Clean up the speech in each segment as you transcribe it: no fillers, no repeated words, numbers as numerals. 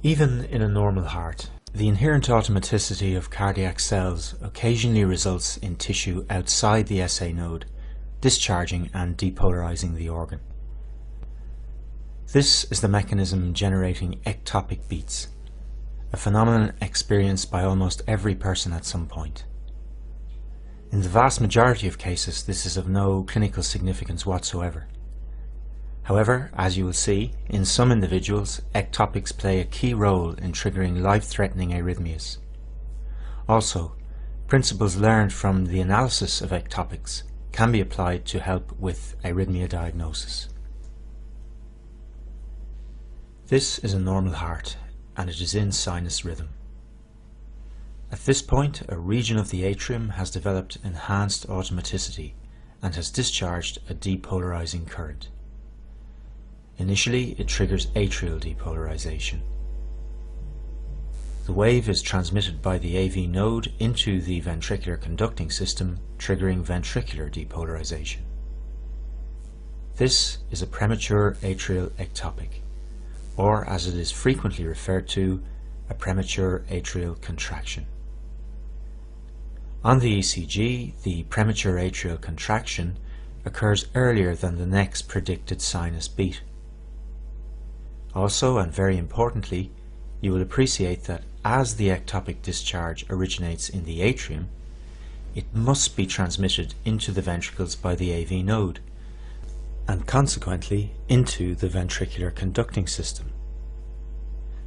Even in a normal heart, the inherent automaticity of cardiac cells occasionally results in tissue outside the SA node discharging and depolarizing the organ. This is the mechanism generating ectopic beats, a phenomenon experienced by almost every person at some point. In the vast majority of cases, this is of no clinical significance whatsoever. However, as you will see, in some individuals, ectopics play a key role in triggering life-threatening arrhythmias. Also, principles learned from the analysis of ectopics can be applied to help with arrhythmia diagnosis. This is a normal heart, and it is in sinus rhythm. At this point, a region of the atrium has developed enhanced automaticity and has discharged a depolarizing current. Initially, it triggers atrial depolarization. The wave is transmitted by the AV node into the ventricular conducting system, triggering ventricular depolarization. This is a premature atrial ectopic, or as it is frequently referred to, a premature atrial contraction. On the ECG, the premature atrial contraction occurs earlier than the next predicted sinus beat. Also, and very importantly, you will appreciate that as the ectopic discharge originates in the atrium, it must be transmitted into the ventricles by the AV node, and consequently into the ventricular conducting system.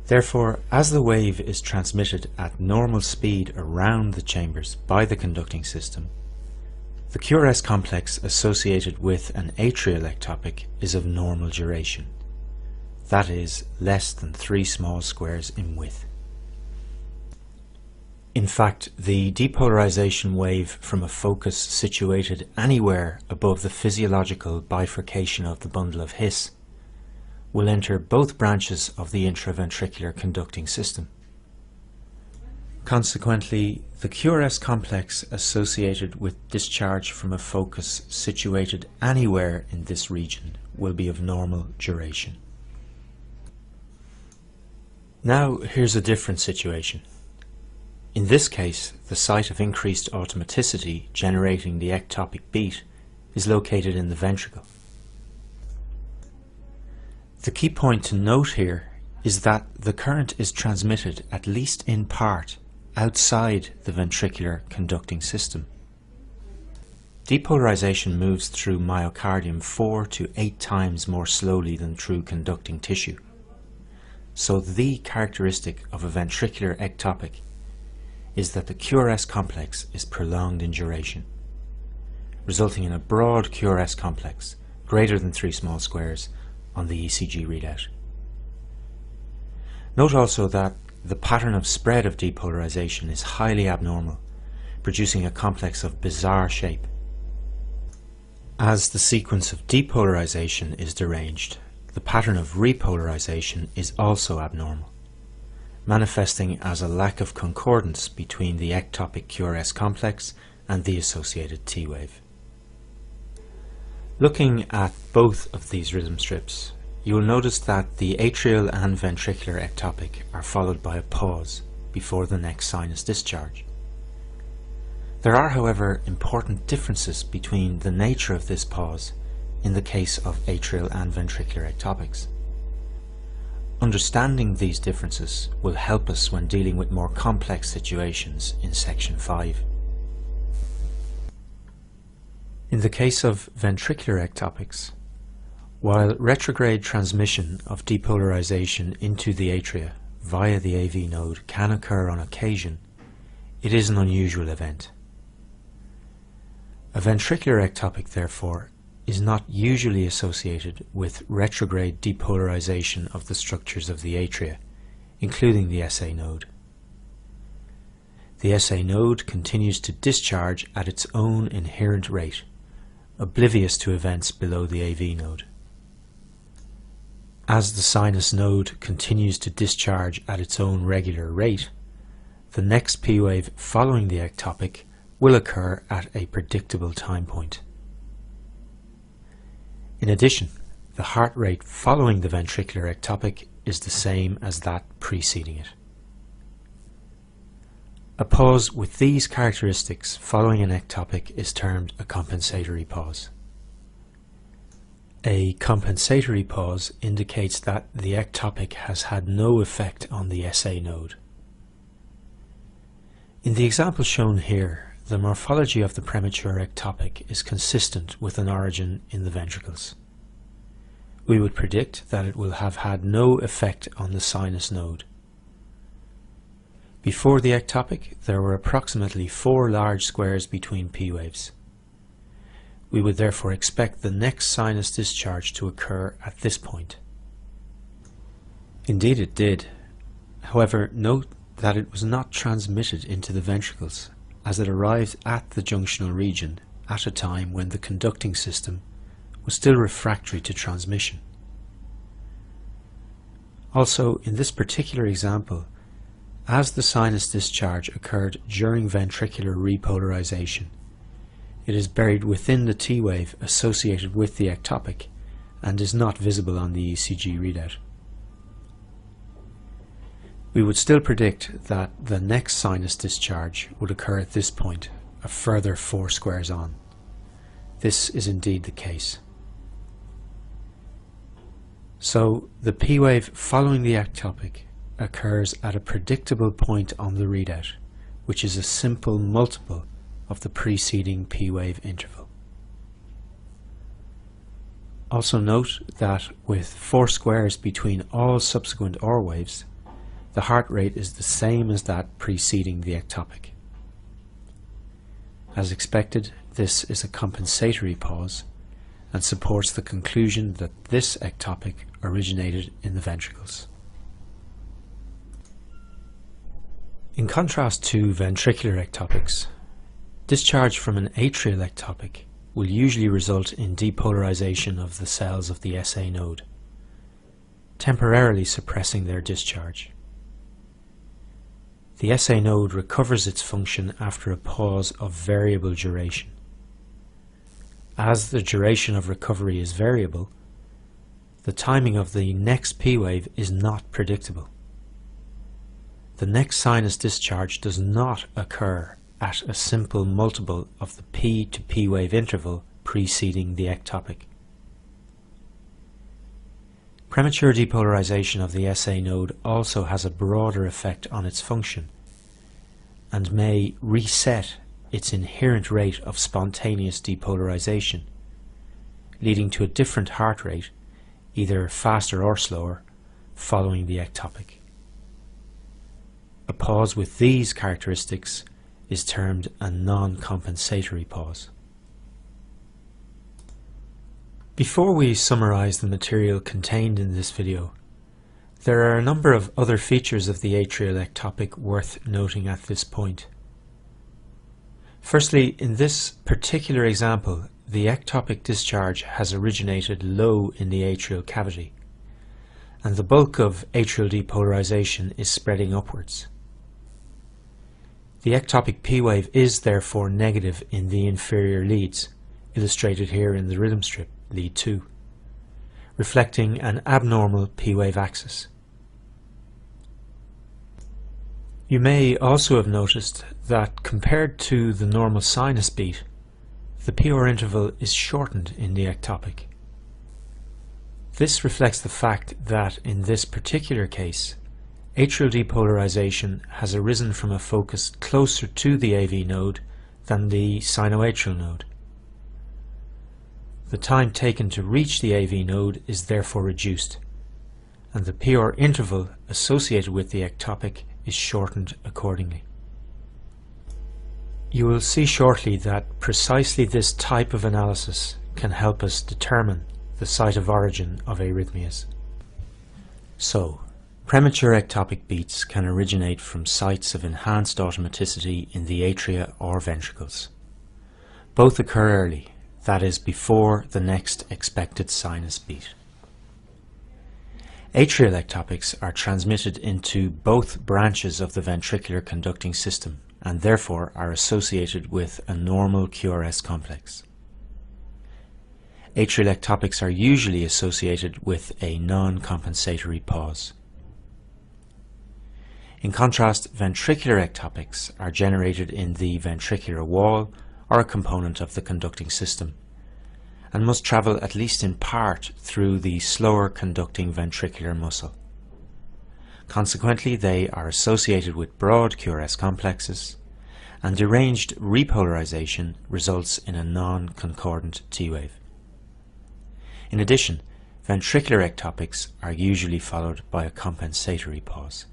Therefore, as the wave is transmitted at normal speed around the chambers by the conducting system, the QRS complex associated with an atrial ectopic is of normal duration. That is, less than 3 small squares in width. In fact, the depolarization wave from a focus situated anywhere above the physiological bifurcation of the bundle of His will enter both branches of the intraventricular conducting system. Consequently, the QRS complex associated with discharge from a focus situated anywhere in this region will be of normal duration. Now here's a different situation. In this case, the site of increased automaticity generating the ectopic beat is located in the ventricle. The key point to note here is that the current is transmitted, at least in part, outside the ventricular conducting system. Depolarization moves through myocardium 4 to 8 times more slowly than through conducting tissue. So the characteristic of a ventricular ectopic is that the QRS complex is prolonged in duration, resulting in a broad QRS complex greater than 3 small squares on the ECG readout. Note also that the pattern of spread of depolarization is highly abnormal, producing a complex of bizarre shape. As the sequence of depolarization is deranged, the pattern of repolarization is also abnormal, manifesting as a lack of concordance between the ectopic QRS complex and the associated T wave. Looking at both of these rhythm strips, you will notice that the atrial and ventricular ectopic are followed by a pause before the next sinus discharge. There are, however, important differences between the nature of this pause in the case of atrial and ventricular ectopics. Understanding these differences will help us when dealing with more complex situations in Section 5. In the case of ventricular ectopics, while retrograde transmission of depolarization into the atria via the AV node can occur on occasion, it is an unusual event. A ventricular ectopic, therefore, is not usually associated with retrograde depolarization of the structures of the atria, including the SA node. The SA node continues to discharge at its own inherent rate, oblivious to events below the AV node. As the sinus node continues to discharge at its own regular rate, the next P wave following the ectopic will occur at a predictable time point. In addition, the heart rate following the ventricular ectopic is the same as that preceding it. A pause with these characteristics following an ectopic is termed a compensatory pause. A compensatory pause indicates that the ectopic has had no effect on the SA node. In the example shown here, the morphology of the premature ectopic is consistent with an origin in the ventricles. We would predict that it will have had no effect on the sinus node. Before the ectopic, there were approximately 4 large squares between P waves. We would therefore expect the next sinus discharge to occur at this point. Indeed it did. However, note that it was not transmitted into the ventricles, as it arrived at the junctional region at a time when the conducting system was still refractory to transmission. Also, in this particular example, as the sinus discharge occurred during ventricular repolarization, it is buried within the T wave associated with the ectopic and is not visible on the ECG readout. We would still predict that the next sinus discharge would occur at this point, a further 4 squares on. This is indeed the case. So the P wave following the ectopic occurs at a predictable point on the readout, which is a simple multiple of the preceding P wave interval. Also note that with 4 squares between all subsequent OR waves, the heart rate is the same as that preceding the ectopic. As expected, this is a compensatory pause and supports the conclusion that this ectopic originated in the ventricles. In contrast to ventricular ectopics, discharge from an atrial ectopic will usually result in depolarization of the cells of the SA node, temporarily suppressing their discharge. The SA node recovers its function after a pause of variable duration. As the duration of recovery is variable, the timing of the next P wave is not predictable. The next sinus discharge does not occur at a simple multiple of the P to P wave interval preceding the ectopic. Premature depolarization of the SA node also has a broader effect on its function and may reset its inherent rate of spontaneous depolarization, leading to a different heart rate, either faster or slower, following the ectopic. A pause with these characteristics is termed a non-compensatory pause. Before we summarize the material contained in this video, there are a number of other features of the atrial ectopic worth noting at this point. Firstly, in this particular example, the ectopic discharge has originated low in the atrial cavity, and the bulk of atrial depolarization is spreading upwards. The ectopic P wave is therefore negative in the inferior leads, illustrated here in the rhythm strip, lead 2, reflecting an abnormal P wave axis. You may also have noticed that compared to the normal sinus beat, the PR interval is shortened in the ectopic. This reflects the fact that in this particular case, atrial depolarization has arisen from a focus closer to the AV node than the sinoatrial node. The time taken to reach the AV node is therefore reduced, and the PR interval associated with the ectopic is shortened accordingly. You will see shortly that precisely this type of analysis can help us determine the site of origin of arrhythmias. So, premature ectopic beats can originate from sites of enhanced automaticity in the atria or ventricles. Both occur early, that is, before the next expected sinus beat. Atrial ectopics are transmitted into both branches of the ventricular conducting system and therefore are associated with a normal QRS complex. Atrial ectopics are usually associated with a non-compensatory pause. In contrast, ventricular ectopics are generated in the ventricular wall or a component of the conducting system, and must travel at least in part through the slower conducting ventricular muscle. Consequently, they are associated with broad QRS complexes, and deranged repolarization results in a non-concordant T-wave. In addition, ventricular ectopics are usually followed by a compensatory pause.